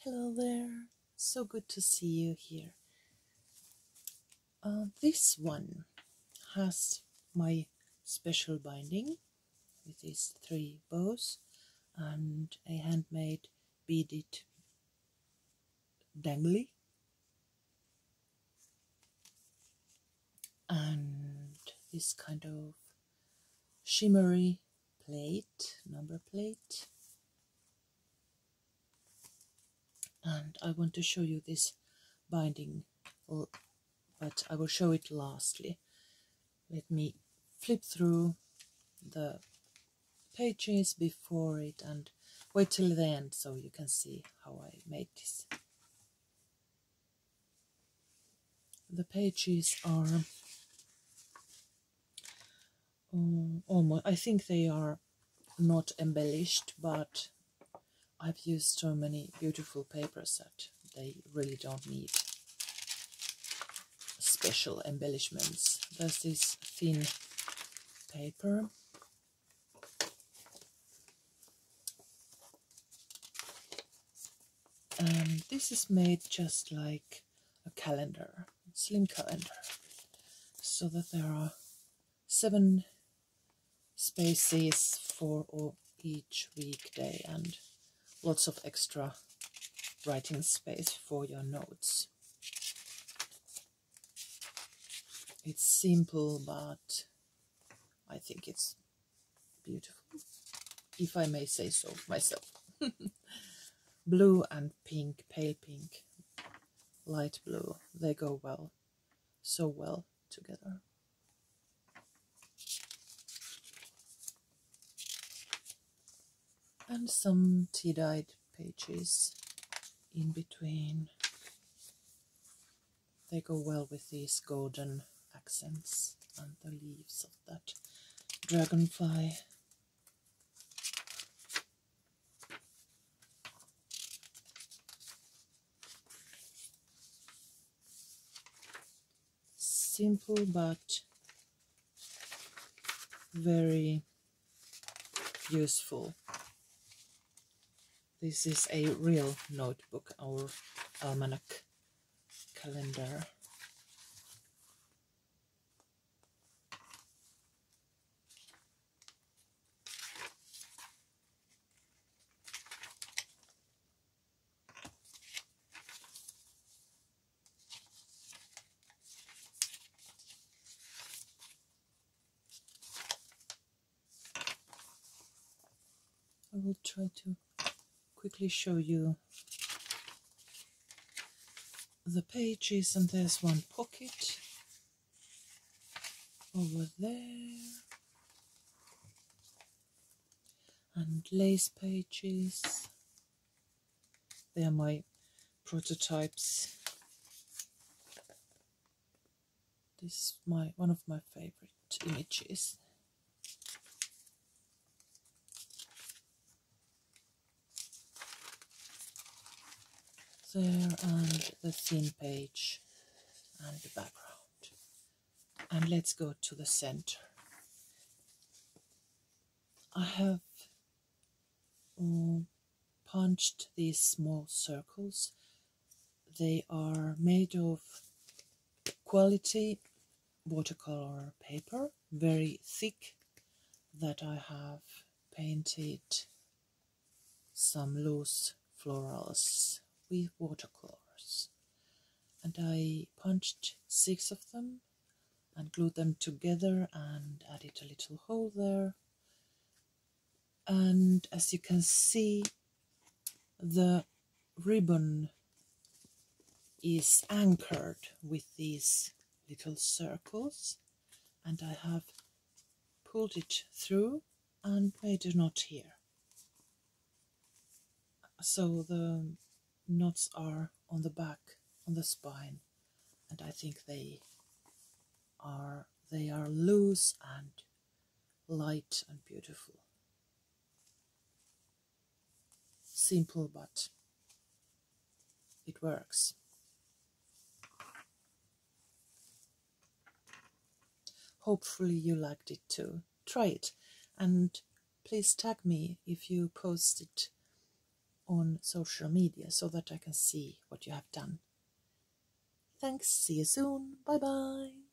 Hello there, so good to see you here. This one has my special binding with these 3 bows and a handmade beaded dangly and this kind of shimmery plate, number plate. And I want to show you this binding, but I will show it lastly. Let me flip through the pages before it and wait till the end so you can see how I made this. The pages are almost, I think they are not embellished, but I've used so many beautiful papers that they really don't need special embellishments. There's this thin paper and this is made just like a calendar, slim calendar, so that there are 7 spaces for each weekday and lots of extra writing space for your notes. It's simple, but I think it's beautiful, if I may say so myself. Blue and pink, pale pink, light blue, they go well, so well together. And some tea-dyed pages in between. They go well with these golden accents and the leaves of that dragonfly. Simple but very useful. This is a real notebook, our almanac calendar. I will try to quickly show you the pages, and there's one pocket over there and lace pages. They are my prototypes. This is one of my favorite images. There, and the thin page and the background. And let's go to the center. I have punched these small circles. They are made of quality watercolor paper, very thick, that I have painted some loose florals with watercolors. And I punched 6 of them and glued them together and added a little hole there. And as you can see, the ribbon is anchored with these little circles, and I have pulled it through and made a knot here. So the knots are on the back, on the spine, and I think they are loose and light and beautiful. Simple, but it works. Hopefully you liked it too. Try it, and please tag me if you post it on social media so that I can see what you have done. Thanks, see you soon, bye bye.